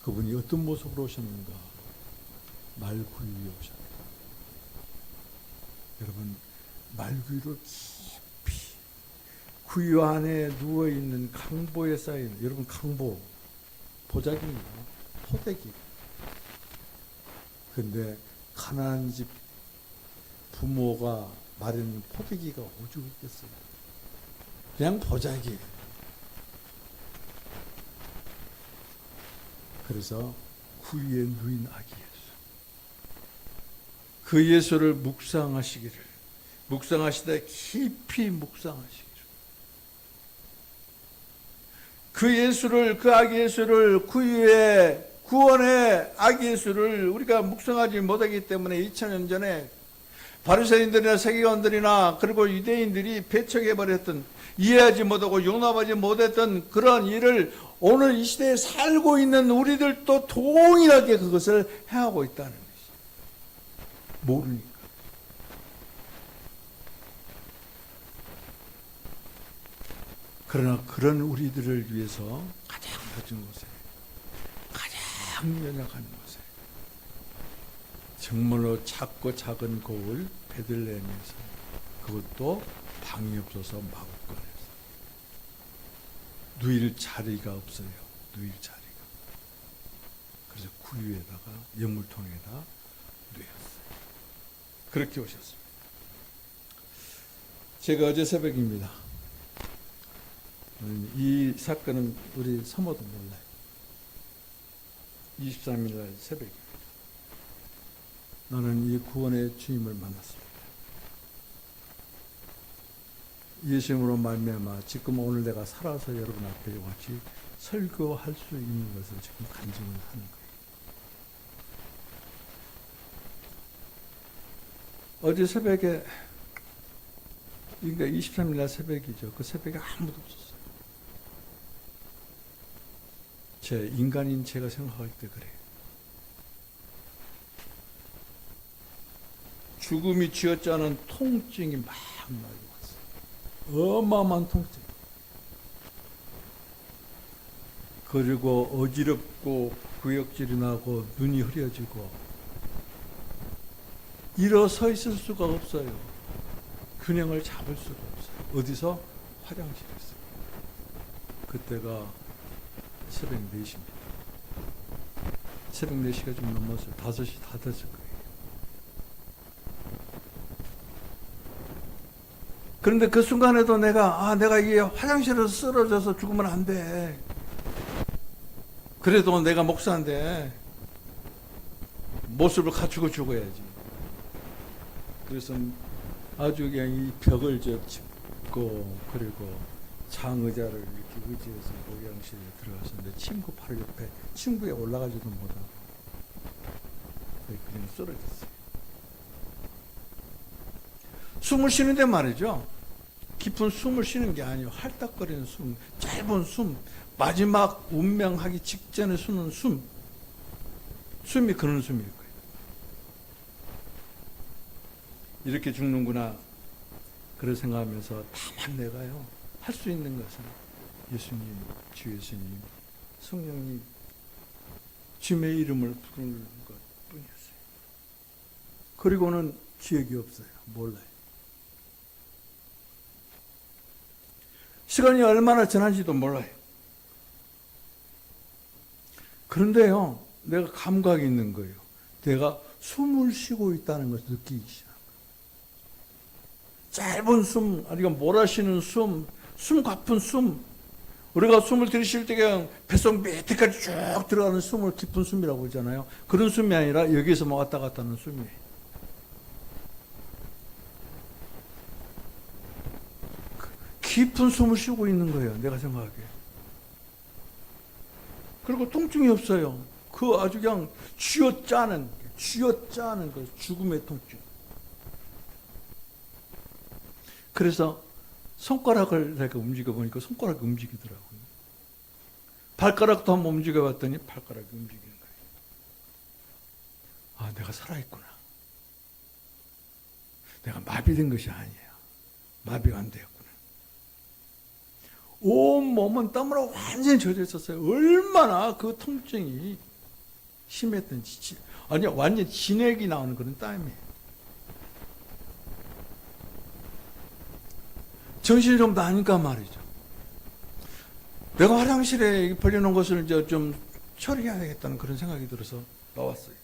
A: 그분이 어떤 모습으로 오셨는가? 말구유 위에 오셨다. 여러분, 말구유를 깊이 구유 안에 누워있는 강보에 쌓인, 여러분 강보 보자기입니다. 포대기. 근데 가난한 집 부모가 마련한 포대기가 오죽 있겠어요. 그냥 보자기. 그래서 구유에 누인 아기 예수. 그 예수를 묵상하시되 깊이 묵상하시기를. 그 예수를, 그 아기 예수를, 구원의 아기 예수를 우리가 묵상하지 못하기 때문에 2000년 전에 바리새인들이나 세계관들이나 그리고 유대인들이 배척해버렸던, 이해하지 못하고 용납하지 못했던 그런 일을 오늘 이 시대에 살고 있는 우리들도 동일하게 그것을 행하고 있다는 것이. 모르니까. 그러나 그런 우리들을 위해서 가장 낮은 곳에, 가장 연약한 곳에, 정말로 작고 작은 고을 베들레헴에서, 그것도 방이 없어서 마구간에서 누일 자리가 없어요. 누일 자리가. 그래서 구유에다가 연물통에다 누였어요. 그렇게 오셨습니다. 제가 어제 새벽입니다. 이 사건은 우리 사모도 몰라요. 23일 날 새벽입니다. 나는 이 구원의 주님을 만났습니다. 예수님으로 말미암아 지금 오늘 내가 살아서 여러분 앞에 같이 설교할 수 있는 것을 지금 간증을 하는 거예요. 어제 새벽에, 그러니까 23일 날 새벽이죠. 그 새벽에 아무도 없었어요. 제 인간인 제가 생각할 때 그래요. 죽음이 쥐어짜는 통증이 막 나고 왔어요. 어마어마한 통증. 그리고 어지럽고 구역질이 나고 눈이 흐려지고 일어서 있을 수가 없어요. 균형을 잡을 수가 없어요. 어디서? 화장실에서. 그때가 새벽 4시입니다. 새벽 4시가 좀 넘었어요. 5시 다 됐을 거예요. 그런데 그 순간에도 내가 이게 화장실에서 쓰러져서 죽으면 안 돼. 그래도 내가 목사인데 모습을 갖추고 죽어야지. 그래서 아주 그냥 이 벽을 짚고, 그리고 장의자를 이렇게 의지해서 목양실에 들어갔었는데 친구 바로 옆에, 친구에 올라가지도 못하고 그냥 쓰러졌어요. 숨을 쉬는데 말이죠. 깊은 숨을 쉬는 게 아니에요. 할딱거리는 숨, 짧은 숨, 마지막 운명하기 직전에 쉬는 숨이 그런 숨일 거예요. 이렇게 죽는구나, 그런 생각하면서 다만 내가요, 할 수 있는 것은 예수님, 주 예수님, 성령님, 주님의 이름을 부르는 것 뿐이었어요. 그리고는 기억이 없어요. 몰라요. 시간이 얼마나 지난지도 몰라요. 그런데요, 내가 감각이 있는 거예요. 내가 숨을 쉬고 있다는 것을 느끼기 시작해요. 짧은 숨, 아니면 몰아쉬는 숨, 숨 가쁜 숨. 우리가 숨을 들이쉴 때 그냥 뱃속 밑에까지 쭉 들어가는 숨을 깊은 숨이라고 그러잖아요. 그런 숨이 아니라 여기에서 뭐 왔다 갔다 하는 숨이에요. 깊은 숨을 쉬고 있는 거예요. 내가 생각하기에. 그리고 통증이 없어요. 그 아주 그냥 쥐어짜는 그 죽음의 통증. 그래서 손가락을 내가 움직여보니까 손가락이 움직이더라고요. 발가락도 한번 움직여봤더니 발가락이 움직이는 거예요. 아, 내가 살아있구나. 내가 마비된 것이 아니에요. 마비가 안 되었구나. 온 몸은 땀으로 완전히 젖어 있었어요. 얼마나 그 통증이 심했던 아니 완전 진액이 나오는 그런 땀이에요. 정신이 좀 나니까 말이죠. 내가 화장실에 벌려놓은 것을 이제 좀 처리해야 되겠다는 그런 생각이 들어서 나왔어요.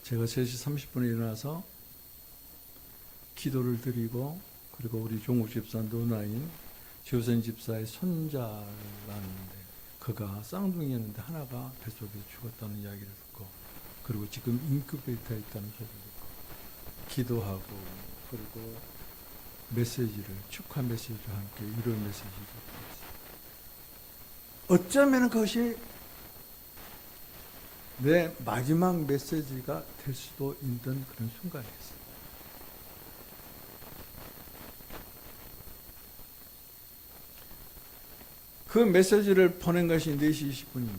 A: 제가 3시 30분에 일어나서 기도를 드리고, 그리고 우리 종국 집사 누나인 지호선 집사의 손자라는데 그가 쌍둥이였는데 하나가 뱃속에 죽었다는 이야기를 듣고, 그리고 지금 인큐베이터에 있다는 소리를 듣고 기도하고, 그리고 메시지를, 축하 메시지와 함께 위로 메시지를 드렸어요. 어쩌면 그것이 내 마지막 메시지가 될 수도 있는 그런 순간이었어요. 그 메시지를 보낸 것이 4시 20분입니다.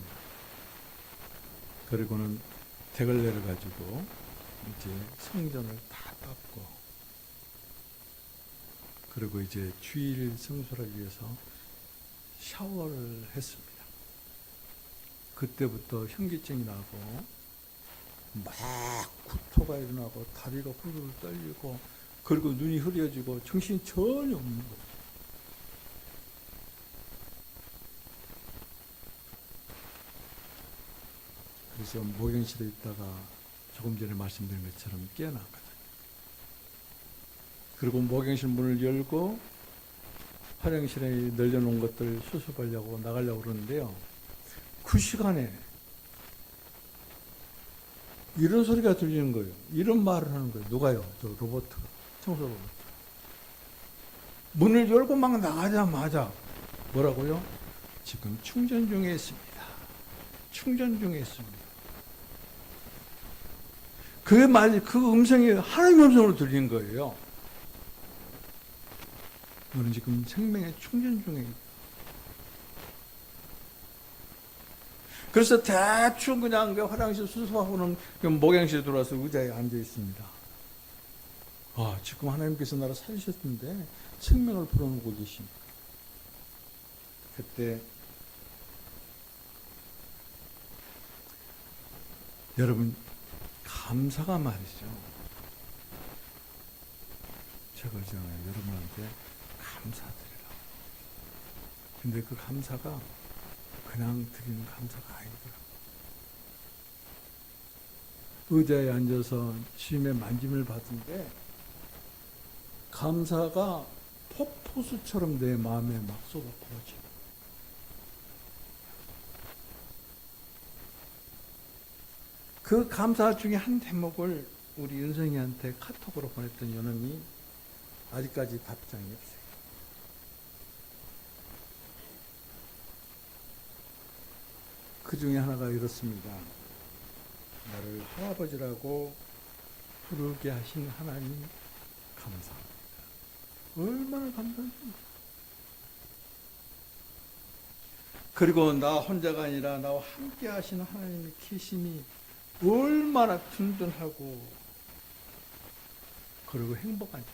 A: 그리고는 댁을 내려가지고 이제 성전을 다 닦고, 그리고 이제 주일 성수를 위해서 샤워를 했습니다. 그때부터 현기증이 나고 막 구토가 일어나고 다리가 후루룩 떨리고, 그리고 눈이 흐려지고 정신이 전혀 없는 거죠. 그래서 목욕실에 있다가 조금 전에 말씀드린 것처럼 깨어났거든요. 그리고 목욕실 문을 열고 화장실에 널려놓은 것들 수습하려고 나가려고 그러는데요. 그 시간에 이런 소리가 들리는 거예요. 이런 말을 하는 거예요. 누가요? 저 로버트가. 청소 로버트. 문을 열고 막 나가자마자 뭐라고요? 지금 충전 중에 있습니다. 충전 중에 있습니다. 그 말, 그 음성이 하나님의 음성으로 들리는 거예요. 너는 지금 생명의 충전 중에 있다. 그래서 대충 그냥 화장실 수습하고는 목욕실에 들어와서 의자에 앉아 있습니다. 아, 지금 하나님께서 나를 살리셨는데 생명을 불어넣고 계십니다. 그때 여러분, 감사가 말이죠. 제가 그러잖아요. 여러분한테 감사드리라고. 근데 그 감사가 그냥 드리는 감사가 아니더라고요. 의자에 앉아서 주님의 만짐을 받은데 감사가 폭포수처럼 내 마음에 막 쏟아 부어지고, 그 감사 중에 한 대목을 우리 은성이한테 카톡으로 보냈던 요놈이 아직까지 답장이 없어요. 그 중에 하나가 이렇습니다. 나를 할아버지라고 부르게 하신 하나님 감사합니다. 얼마나 감사한지. 그리고 나 혼자가 아니라 나와 함께 하시는 하나님의 계심이 얼마나 든든하고 그리고 행복한지.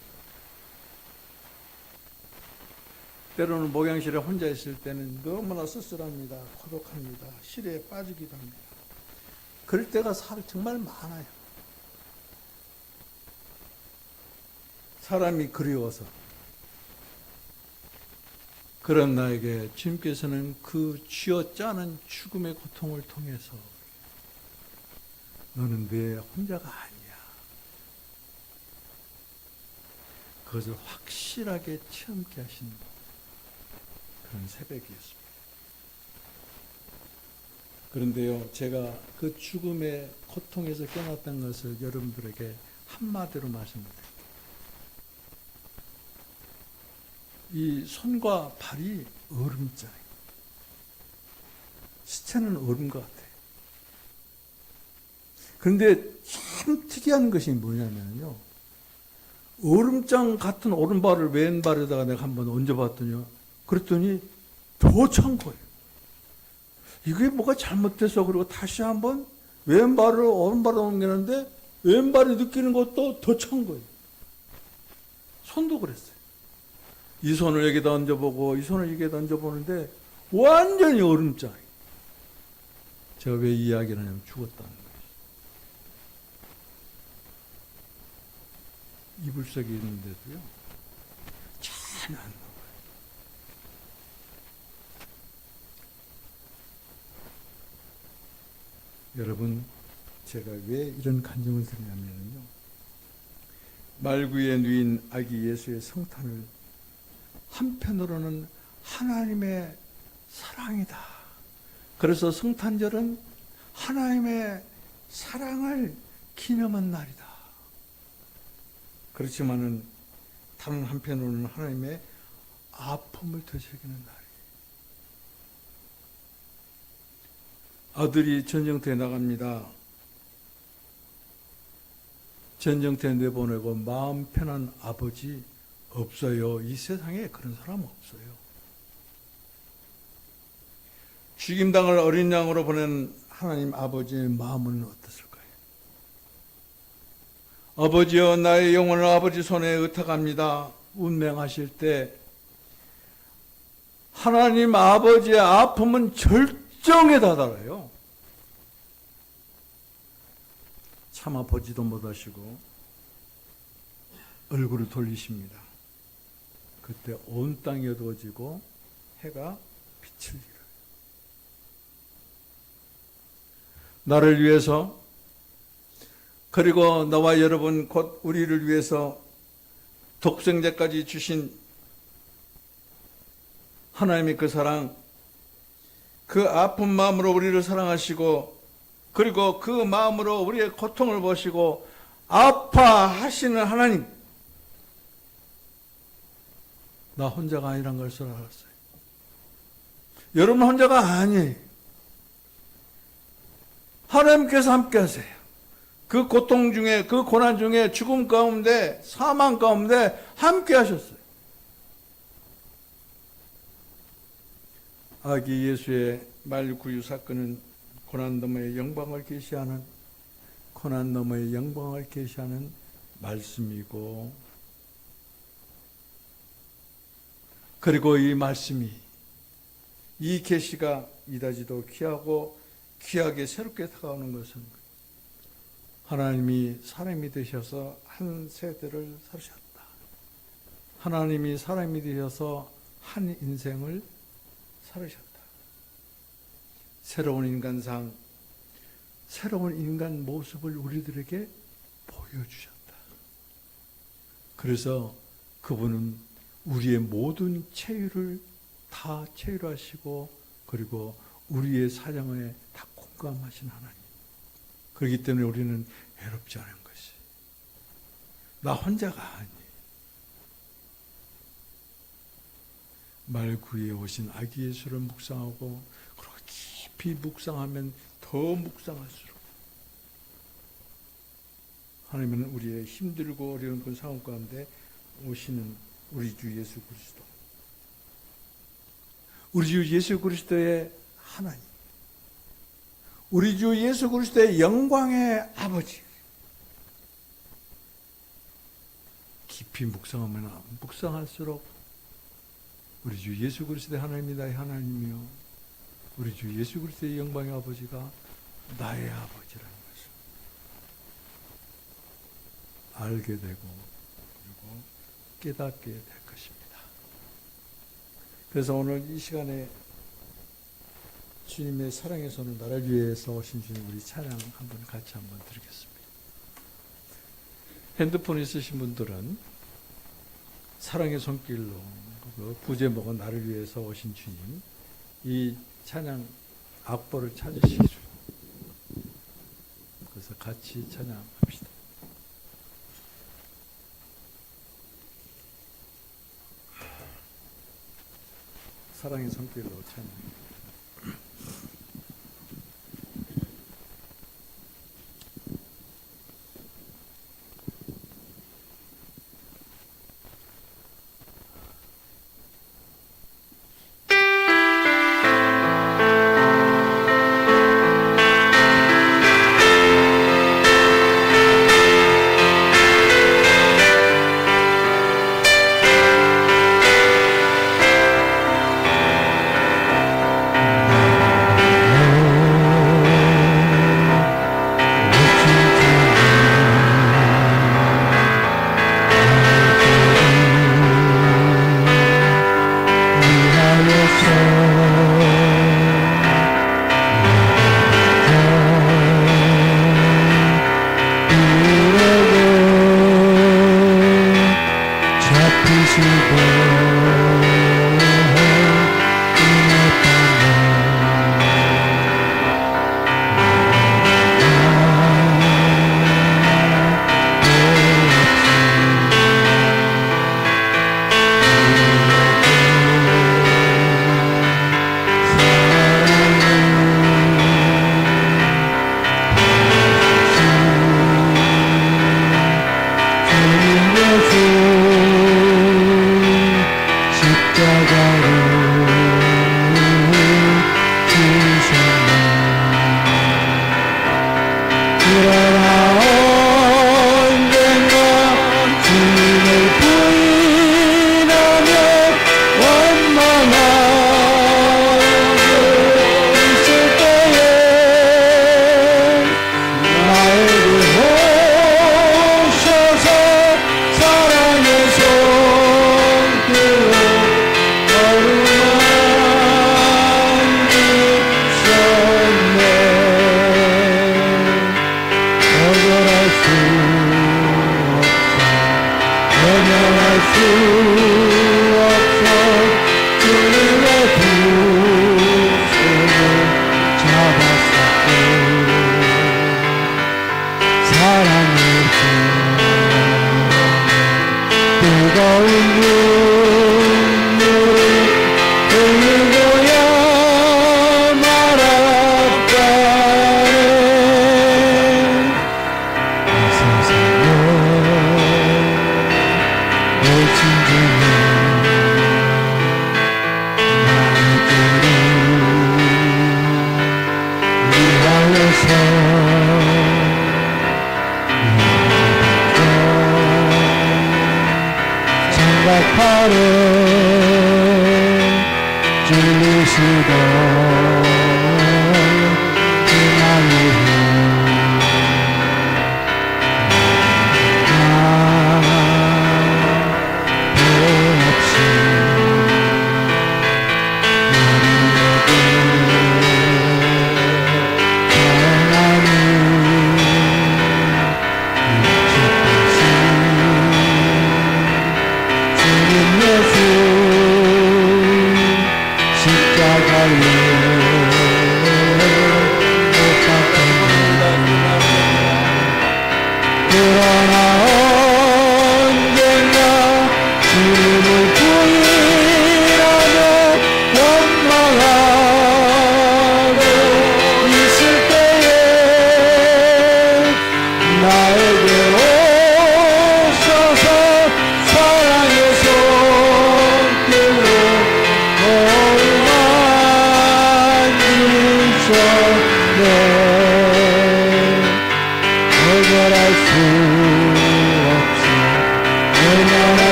A: 때로는 목욕실에 혼자 있을 때는 너무나 쓸쓸합니다. 고독합니다. 시리에 빠지기도 합니다. 그럴 때가 정말 많아요. 사람이 그리워서. 그런 나에게 주님께서는 그 쥐어짜는 죽음의 고통을 통해서 너는 내 혼자가 아니야. 그것을 확실하게 체험케 하신 그런 새벽이었습니다. 그런데요, 제가 그 죽음의 고통에서 깨어났던 것을 여러분들에게 한마디로 말씀드릴게요. 이 손과 발이 얼음장이에요. 시체는 얼음 것 같아요. 그런데 참 특이한 것이 뭐냐면요, 얼음장 같은 오른발을 왼발에다가 내가 한번 얹어봤더니, 그랬더니 더 찬 거예요. 이게 뭐가 잘못돼서, 그리고 다시 한번 왼발을 오른발로 옮기는데 왼발이 느끼는 것도 더 찬 거예요. 손도 그랬어요. 이 손을 여기 던져보고 이 손을 여기 던져보는데 완전히 얼음장. 제가 왜 이야기를 하냐면 죽었다는 거예요. 이불 속에 있는데도요 전혀 안 녹아요. 여러분, 제가 왜 이런 간증을 드리냐면요, 말구에 누인 아기 예수의 성탄을 한편으로는 하나님의 사랑이다. 그래서 성탄절은 하나님의 사랑을 기념한 날이다. 그렇지만은 다른 한편으로는 하나님의 아픔을 되새기는 날이에요. 아들이 전쟁터에 나갑니다. 전쟁터에 내보내고 마음 편한 아버지 없어요. 이 세상에 그런 사람 없어요. 죽임당을 어린 양으로 보낸 하나님 아버지의 마음은 어떻을까요? 아버지여, 나의 영혼을 아버지 손에 의탁합니다. 운명하실 때 하나님 아버지의 아픔은 절정에 다다라요. 차마 보지도 못하시고 얼굴을 돌리십니다. 그때 온 땅이 어두워지고 해가 빛을 잃어요. 나를 위해서, 그리고 나와 여러분 곧 우리를 위해서 독생자까지 주신 하나님의 그 사랑, 그 아픈 마음으로 우리를 사랑하시고, 그리고 그 마음으로 우리의 고통을 보시고 아파하시는 하나님, 나 혼자가 아니란 것을 알았어요. 여러분 혼자가 아니에요. 하나님께서 함께 하세요. 그 고통 중에, 그 고난 중에, 죽음 가운데, 사망 가운데 함께 하셨어요. 아기 예수의 말구유 사건은 고난 너머의 영광을 계시하는, 고난 너머의 영광을 계시하는 말씀이고, 그리고 이 말씀이, 이 계시가 이다지도 귀하고 귀하게 새롭게 다가오는 것은 하나님이 사람이 되셔서 한 세대를 살으셨다. 하나님이 사람이 되셔서 한 인생을 살으셨다. 새로운 인간상, 새로운 인간 모습을 우리들에게 보여주셨다. 그래서 그분은 우리의 모든 체휼을 다 체휼하시고, 그리고 우리의 사정에 다 공감하신 하나님. 그렇기 때문에 우리는 외롭지 않은 것이, 나 혼자가 아니, 말구에 오신 아기 예수를 묵상하고, 그리고 깊이 묵상하면 더 묵상할수록 하나님은 우리의 힘들고 어려운 그 상황 가운데 오시는 우리 주 예수 그리스도, 우리 주 예수 그리스도의 하나님, 우리 주 예수 그리스도의 영광의 아버지, 깊이 묵상하면 묵상할수록 우리 주 예수 그리스도의 하나님이 나의 하나님이요, 우리 주 예수 그리스도의 영광의 아버지가 나의 아버지라는 것을 알게 되고, 그리고 깨닫게 될 것입니다. 그래서 오늘 이 시간에 주님의 사랑의 손을 나를 위해서 오신 주님, 우리 찬양 한번 같이 한번 드리겠습니다. 핸드폰 있으신 분들은 사랑의 손길로, 그 부제목은 나를 위해서 오신 주님, 이 찬양 악보를 찾으시죠. 그래서 같이 찬양합시다. 사랑의 손길로 찬양.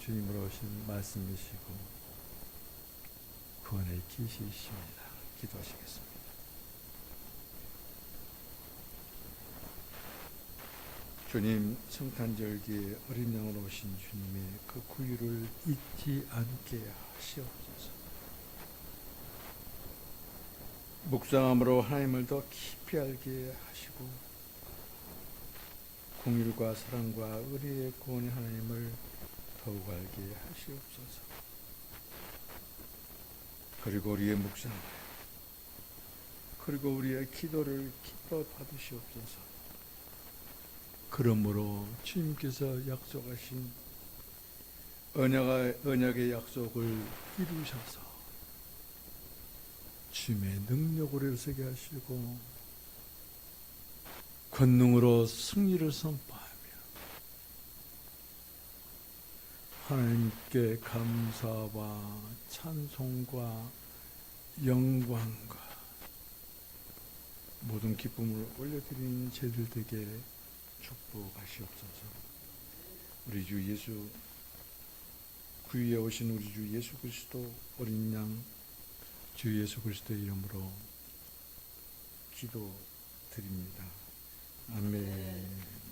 A: 주님으로 오신 말씀이시고 구원의 계시이십니다. 기도하시겠습니다. 주님, 성탄절기에 어린 양으로 오신 주님의 그 구유를 잊지 않게 하시옵소서. 묵상함으로 하나님을 더 깊이 알게 하시고 공의와 사랑과 의리의 구원의 하나님을 더욱 알게 하시옵소서. 그리고 우리의 묵상, 그리고 우리의 기도를 기뻐 받으시옵소서. 그러므로 주님께서 약속하신 언약의 약속을 이루셔서 주님의 능력으로 일어서게 하시고 권능으로 승리를 선포하며 하나님께 감사와 찬송과 영광과 모든 기쁨을 올려드리는 저희들 되게 축복하시옵소서. 우리 주 예수, 그 위에 오신 우리 주 예수 그리스도 어린 양 주 예수 그리스도의 이름으로 기도드립니다. 아멘.